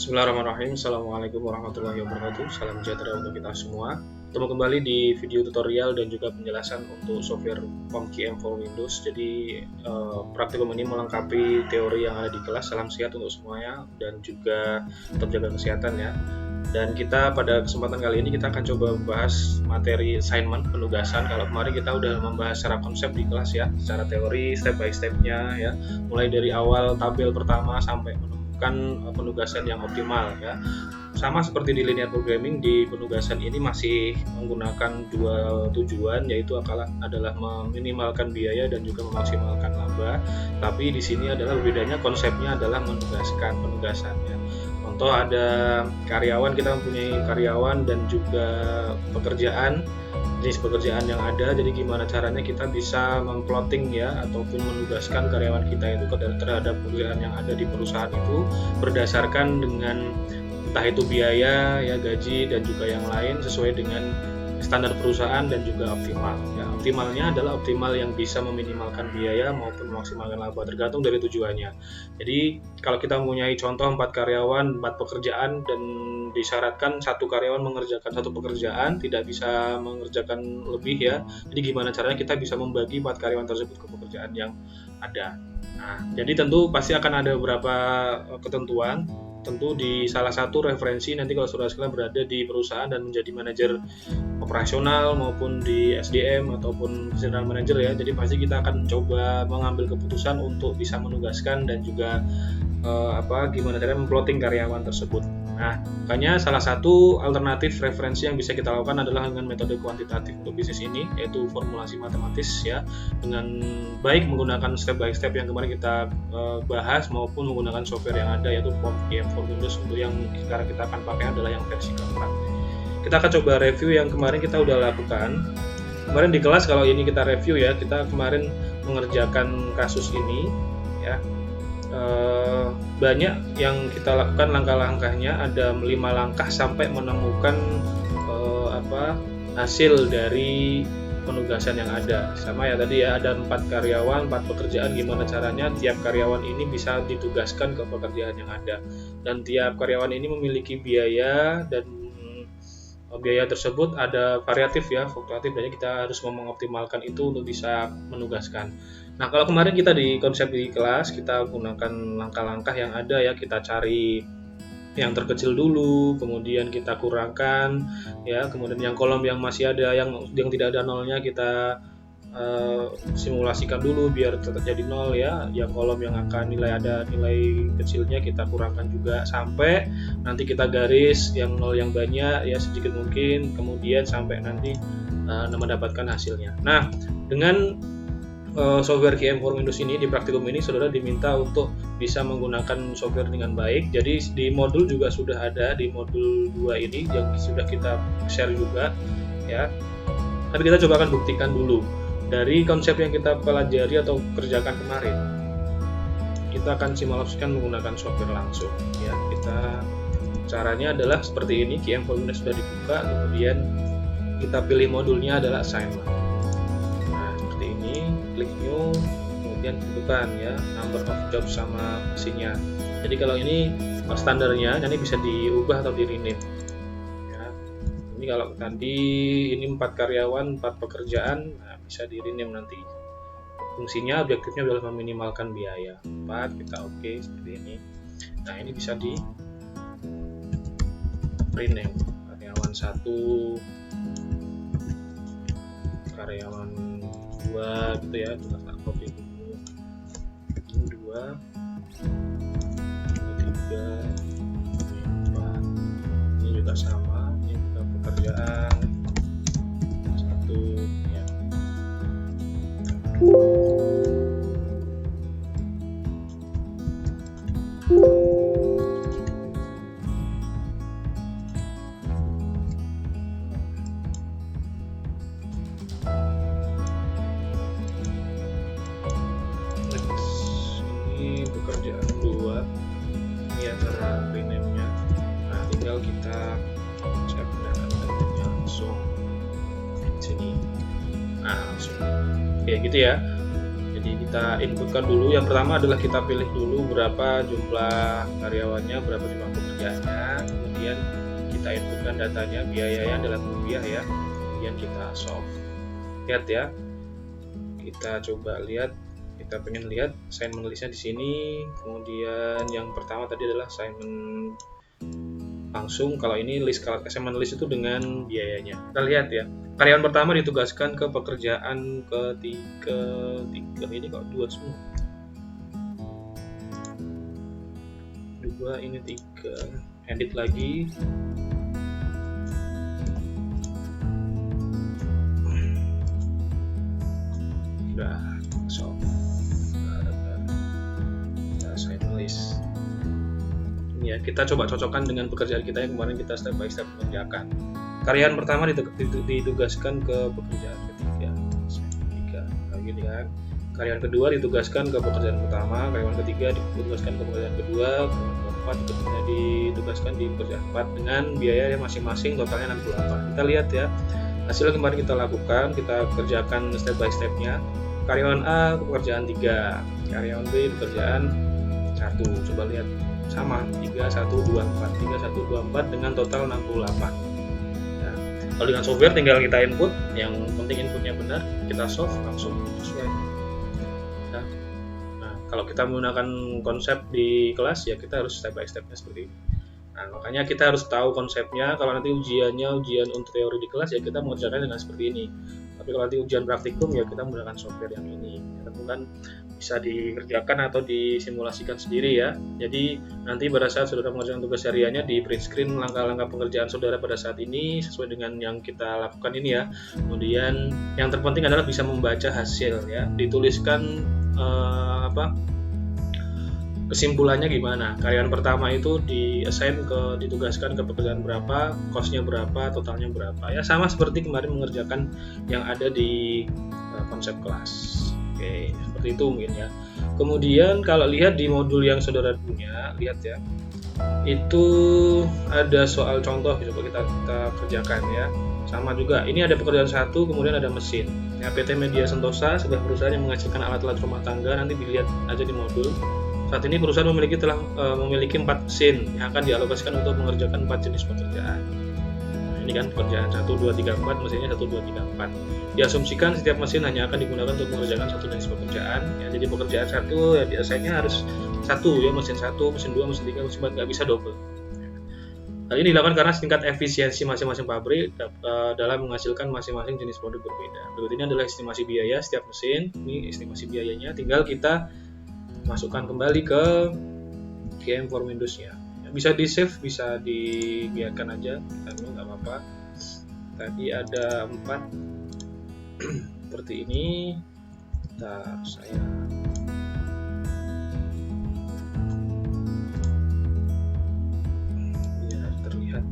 Bismillahirrahmanirrahim. Assalamualaikum warahmatullahi wabarakatuh. Salam sejahtera untuk kita semua. Ketemu kembali di video tutorial dan juga penjelasan untuk software POM-QM for Windows. Jadi praktikum ini melengkapi teori yang ada di kelas. Salam sehat untuk semuanya dan juga tetap jaga kesehatan ya. Dan kita pada kesempatan kali ini kita akan coba membahas materi assignment, penugasan. Kalau kemarin kita udah membahas secara konsep di kelas ya, secara teori step by step-nya ya, mulai dari awal tabel pertama sampai penugasan yang optimal ya. Sama seperti di linear programming, di penugasan ini masih menggunakan dua tujuan, yaitu adalah meminimalkan biaya dan juga memaksimalkan laba. Tapi di sini adalah bedanya, konsepnya adalah penugasan ya. Contoh ada karyawan, kita mempunyai karyawan dan juga pekerjaan, jenis pekerjaan yang ada. Jadi gimana caranya kita bisa memplotting ya, ataupun menugaskan karyawan kita itu terhadap pekerjaan yang ada di perusahaan itu berdasarkan dengan entah itu biaya ya, gaji dan juga yang lain sesuai dengan standar perusahaan dan juga optimal ya. Optimalnya adalah optimal yang bisa meminimalkan biaya maupun memaksimalkan laba, tergantung dari tujuannya. Jadi kalau kita mempunyai contoh 4 karyawan 4 pekerjaan dan disyaratkan satu karyawan mengerjakan satu pekerjaan, tidak bisa mengerjakan lebih ya. Jadi gimana caranya kita bisa membagi 4 karyawan tersebut ke pekerjaan yang ada. Nah, jadi tentu pasti akan ada beberapa ketentuan. Tentu di salah satu referensi nanti kalau saudara sekalian berada di perusahaan dan menjadi manajer operasional maupun di SDM ataupun general manager ya, jadi pasti kita akan coba mengambil keputusan untuk bisa menugaskan dan juga gimana caranya memplotting karyawan tersebut. Nah, makanya salah satu alternatif referensi yang bisa kita lakukan adalah dengan metode kuantitatif untuk bisnis ini, yaitu formulasi matematis ya, dengan baik menggunakan step by step yang kemarin kita bahas maupun menggunakan software yang ada, yaitu POM-QM for Windows. Untuk yang sekarang kita akan pakai adalah yang versi keempat. Kita akan coba review yang kemarin kita udah lakukan. Kemarin di kelas, kalau ini kita review ya, kita kemarin mengerjakan kasus ini ya. Banyak yang kita lakukan langkah-langkahnya, ada 5 langkah sampai menemukan hasil dari penugasan yang ada. Sama ya tadi ya, ada 4 karyawan 4 pekerjaan, gimana caranya tiap karyawan ini bisa ditugaskan ke pekerjaan yang ada, dan tiap karyawan ini memiliki biaya, dan biaya tersebut ada variatif ya, fluktuatif, dan kita harus mengoptimalkan itu untuk bisa menugaskan. Nah, kalau kemarin kita di konsep di kelas, kita gunakan langkah-langkah yang ada ya, kita cari yang terkecil dulu, kemudian kita kurangkan ya, kemudian yang kolom yang masih ada, yang tidak ada nolnya kita simulasikan dulu biar tetap jadi nol ya. Yang kolom yang akan ada nilai kecilnya kita kurangkan juga, sampai nanti kita garis yang nol yang banyak ya sedikit mungkin, kemudian sampai nanti mendapatkan hasilnya. Nah, dengan software QM for Windows ini, di praktikum ini saudara diminta untuk bisa menggunakan software dengan baik. Jadi di modul juga sudah ada, di modul 2 ini yang sudah kita share juga ya. Tapi kita coba akan buktikan dulu dari konsep yang kita pelajari atau kerjakan kemarin. Kita akan simulasikan menggunakan software langsung ya. Caranya adalah seperti ini. QM for Windows sudah dibuka, kemudian kita pilih modulnya adalah assignment. Nah, seperti ini, klik new, kemudian tentukan ya number of jobs sama isinya. Jadi kalau ini standarnya, nanti bisa diubah atau di rename. Ini kalau tadi ini 4 karyawan 4 pekerjaan, nah bisa di rename nanti. Fungsinya, objektifnya adalah meminimalkan biaya. 4 kita oke seperti ini. Nah, ini bisa di rename. Karyawan 1, karyawan 2 gitu ya, kita copy dulu. Ini 2, ini 3, ini 4. Ini juga sama, ini juga pekerjaan 1 ya. Ini pekerjaan 2, ini ya cara rename-nya. Nah, tinggal kita cek data-datanya langsung sini. Nah, langsung kayak gitu ya. Jadi kita inputkan dulu. Yang pertama adalah kita pilih dulu berapa jumlah karyawannya, berapa jumlah pekerjaan. pekerjaannya, kemudian kita inputkan datanya, biayanya dalam rupiah ya, kemudian kita solve. Lihat ya, kita coba lihat, kita pengen lihat assignment listnya di sini. Kemudian yang pertama tadi adalah assignment langsung, kalau ini list assignment list itu dengan biayanya. Kita lihat ya, karyawan pertama ditugaskan ke pekerjaan ketiga, ini kok 2 semua, 2 ini 3, edit lagi. Udah solve, assignment list ya. Kita coba cocokkan dengan pekerjaan kita yang kemarin kita step by step mengerjakan. Karyawan pertama ditugaskan ke pekerjaan ketiga lagi kan. Karyawan kedua ditugaskan ke pekerjaan pertama, karyawan ketiga ditugaskan ke pekerjaan kedua, karyawan keempat ditugaskan di pekerjaan 4 dengan biaya masing-masing totalnya 68. Kita lihat ya, hasil kemarin kita lakukan, kita kerjakan step by stepnya. Karyawan A ke pekerjaan 3, karyawan B pekerjaan 1. Coba lihat, sama 3124 dengan total 68. Nah, kalau dengan software tinggal kita input, yang penting inputnya benar, kita solve langsung sesuai. Nah, kalau kita menggunakan konsep di kelas ya kita harus step by stepnya seperti ini. Nah, makanya kita harus tahu konsepnya. Kalau nanti ujian untuk teori di kelas ya kita mengerjakan dengan seperti ini. Tapi kalau nanti ujian praktikum ya kita menggunakan software yang ini. Tentu kan bisa dikerjakan atau disimulasikan sendiri ya. Jadi nanti pada saat saudara mengerjakan tugas hariannya di print screen langkah-langkah pengerjaan saudara pada saat ini sesuai dengan yang kita lakukan ini ya. Kemudian yang terpenting adalah bisa membaca hasil ya. Dituliskan kesimpulannya gimana. Karyawan pertama itu ditugaskan ke pekerjaan berapa, cost-nya berapa, totalnya berapa. Ya sama seperti kemarin mengerjakan yang ada di konsep kelas. Oke, seperti itu mungkin ya. Kemudian kalau lihat di modul yang saudara punya, lihat ya, itu ada soal contoh, coba kita kerjakan ya. Sama juga, ini ada pekerjaan 1, kemudian ada mesin. Ya, PT Media Sentosa sebuah perusahaan yang menghasilkan alat-alat rumah tangga, nanti dilihat aja di modul. Saat ini perusahaan telah memiliki 4 mesin yang akan dialokasikan untuk mengerjakan 4 jenis pekerjaan. Ini kan pekerjaan 1, 2, 3, 4, mesinnya 1, 2, 3, 4. Diasumsikan setiap mesin hanya akan digunakan untuk mengerjakan 1 jenis pekerjaan. Ya, jadi pekerjaan 1 ya biasanya harus 1 ya, mesin 1, mesin 2, mesin 3, mesin 4, nggak bisa double. Hal ini dilakukan karena tingkat efisiensi masing-masing pabrik dalam menghasilkan masing-masing jenis produk berbeda. Berikut ini adalah estimasi biaya setiap mesin. Ini estimasi biayanya, tinggal kita masukkan kembali ke KM for Windows-nya. Bisa di save, bisa dibiarkan aja, nggak apa-apa. Tadi ada 4 seperti ini. Saya biar terlihat.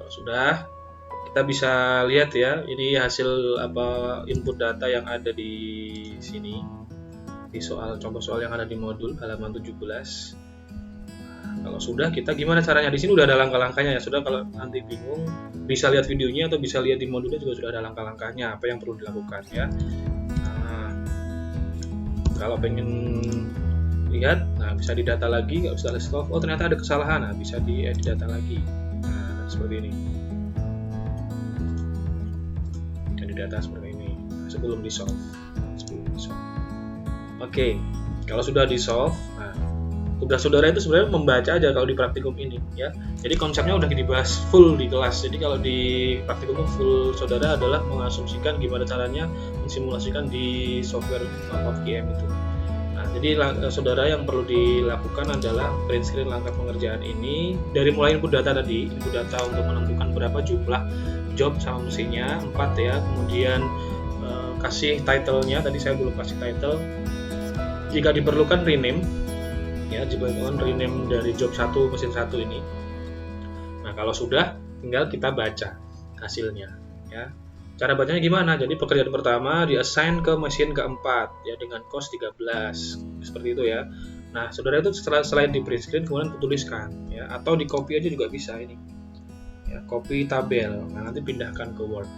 Sudah, kita bisa lihat ya, ini hasil input data yang ada di sini di contoh soal yang ada di modul halaman 17. Nah, kalau sudah, kita gimana caranya? Di sini udah ada langkah-langkahnya ya. Sudah, kalau nanti bingung bisa lihat videonya atau bisa lihat di modulnya juga sudah ada langkah-langkahnya apa yang perlu dilakukan ya. Nah, kalau pengen lihat, bisa didata lagi, nggak usah solve. Oh ternyata ada kesalahan, bisa diedit data lagi. Seperti ini, jadi data seperti ini sebelum di solve. Oke, kalau sudah di solve, tugas saudara itu sebenarnya membaca aja kalau di praktikum ini ya. Jadi konsepnya udah dibahas full di kelas. Jadi kalau di praktikum full saudara adalah mengasumsikan gimana caranya mensimulasikan di software POMKM itu. Nah, jadi saudara yang perlu dilakukan adalah print screen langkah pengerjaan ini dari mulai input data tadi, input data untuk menentukan berapa jumlah job sama mesinnya 4 ya. Kemudian kasih title-nya, tadi saya belum kasih title. Jika diperlukan rename ya, jika rename dari job 1 mesin 1 ini. Nah, kalau sudah tinggal kita baca hasilnya ya. Cara bacanya gimana? Jadi pekerjaan pertama di-assign ke mesin keempat ya dengan cost 13. Seperti itu ya. Nah, saudara itu selain di print screen kemudian tuliskan ya, atau di copy aja juga bisa ini. Ya, copy tabel. Nah, nanti pindahkan ke Word.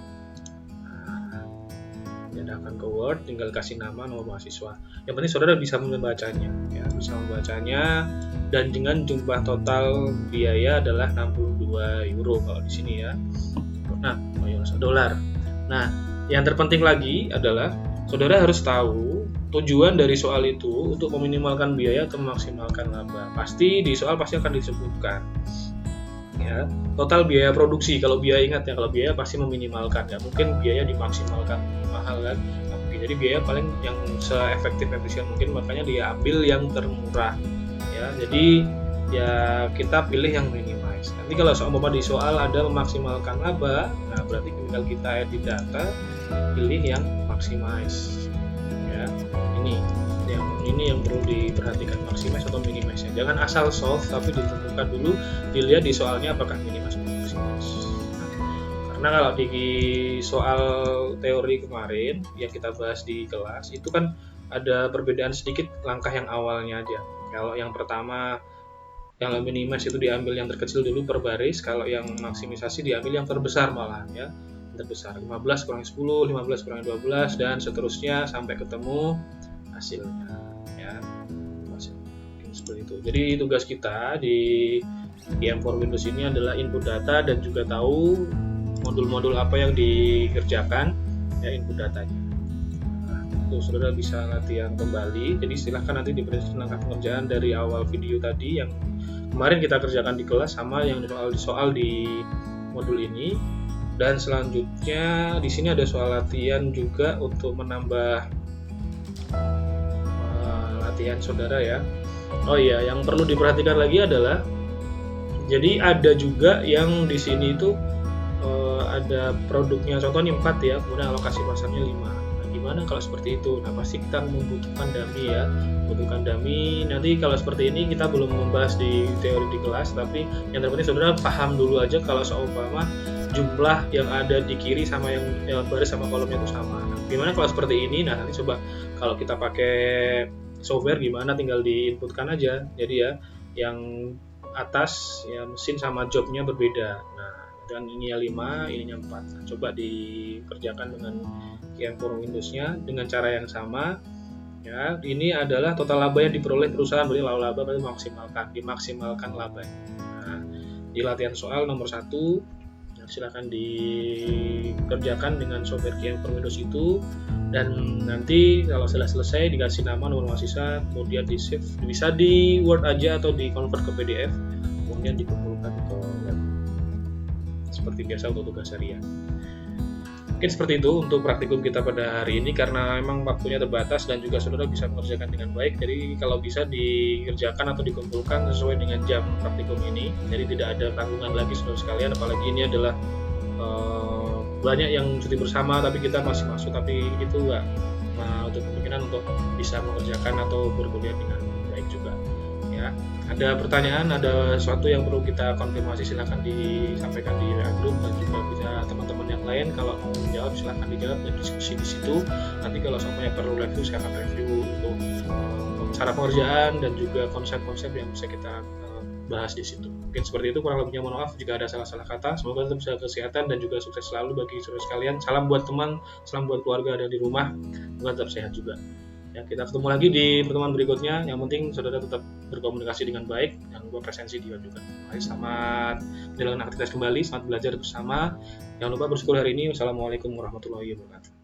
Pindahkan ke Word, tinggal kasih nama, nomor mahasiswa. Yang penting saudara bisa membacanya ya, bisa membacanya, dan dengan jumlah total biaya adalah 62 euro kalau di sini ya. Nah, dolar. Nah, yang terpenting lagi adalah saudara harus tahu tujuan dari soal itu untuk meminimalkan biaya atau memaksimalkan laba. Pasti di soal pasti akan disebutkan ya, total biaya produksi. Kalau biaya, ingat ya, kalau biaya pasti meminimalkan ya, mungkin biaya dimaksimalkan mahal kan. Jadi biaya paling yang se-efektif efisien mungkin, makanya dia ambil yang termurah ya. Jadi ya kita pilih yang minimize. Nanti kalau di soal ada memaksimalkan laba, nah berarti tinggal kita edit data, pilih yang maximize ya. Ini yang perlu diperhatikan, maximize atau minimize. Jangan asal solve, tapi ditentukan dulu, dilihat di soalnya apakah minimize atau maximize. Karena kalau di soal teori kemarin yang kita bahas di kelas itu kan ada perbedaan sedikit langkah yang awalnya aja. Kalau yang pertama, yang minimize itu diambil yang terkecil dulu per baris, kalau yang maksimisasi diambil yang terbesar malah ya, terbesar 15 kurang 10, 15 kurang 12 dan seterusnya sampai ketemu hasilnya ya. Mungkin seperti itu. Jadi tugas kita di PM4 Windows ini adalah input data dan juga tahu modul-modul apa yang dikerjakan ya, input datanya. Tuh, saudara bisa latihan kembali. Jadi silahkan nanti diberi langkah pengerjaan dari awal video tadi yang kemarin kita kerjakan di kelas sama yang soal di modul ini. Dan selanjutnya di sini ada soal latihan juga untuk menambah latihan saudara ya. Oh iya, yang perlu diperhatikan lagi adalah jadi ada juga yang di sini itu ada produknya, contohnya 4 ya, kemudian alokasi pasarnya 5. Nah, gimana kalau seperti itu? Nah, pasti kita membutuhkan dummy ya, membutuhkan dummy. Nanti kalau seperti ini kita belum membahas di teori di kelas, tapi yang terpenting saudara paham dulu aja kalau seumpama jumlah yang ada di kiri sama yang baris sama kolomnya itu sama. Nah, gimana kalau seperti ini? Nah, nanti coba kalau kita pakai software gimana, tinggal diinputkan aja. Jadi ya, yang atas ya mesin sama jobnya berbeda. Nah, dan ini 5, ininya 4. Nah, coba dikerjakan dengan yang forum Windows-nya dengan cara yang sama. Ya, ini adalah total laba yang diperoleh perusahaan, berarti laba berarti dimaksimalkan laba. Nah, di latihan soal nomor 1, silakan dikerjakan dengan software PM4 Windows itu, dan nanti kalau sudah selesai dikasih nama, nomor mahasiswa, kemudian di save, bisa di Word aja atau di convert ke PDF, kemudian dikumpulkan ke web seperti biasa untuk tugas harian. Mungkin seperti itu untuk praktikum kita pada hari ini, karena memang waktunya terbatas dan juga saudara bisa mengerjakan dengan baik. Jadi kalau bisa dikerjakan atau dikumpulkan sesuai dengan jam praktikum ini, jadi tidak ada tanggungan lagi saudara sekalian. Apalagi ini adalah banyak yang cuti bersama tapi kita masih masuk, tapi itu enggak untuk kemungkinan untuk bisa mengerjakan atau berkuliah dengan baik juga ya. Ada pertanyaan, ada sesuatu yang perlu kita konfirmasi, silahkan disampaikan di WA group, dan juga bisa teman-teman yang lain kalau mau menjawab silahkan dijawab dan diskusi di situ. Nanti kalau semuanya perlu review, saya akan review untuk cara pengerjaan dan juga konsep-konsep yang bisa kita bahas di situ. Mungkin seperti itu, kurang lebihnya mohon maaf jika ada salah-salah kata. Semoga tetap bisa kesehatan dan juga sukses selalu bagi saudara sekalian. Salam buat teman, salam buat keluarga ada di rumah, semoga tetap sehat juga. Ya, kita ketemu lagi di pertemuan berikutnya. Yang penting saudara tetap berkomunikasi dengan baik dan lupa presensi di web juga. Mari selamat menjalankan aktivitas kembali, selamat belajar bersama. Jangan lupa bersyukur hari ini. Wassalamualaikum warahmatullahi wabarakatuh.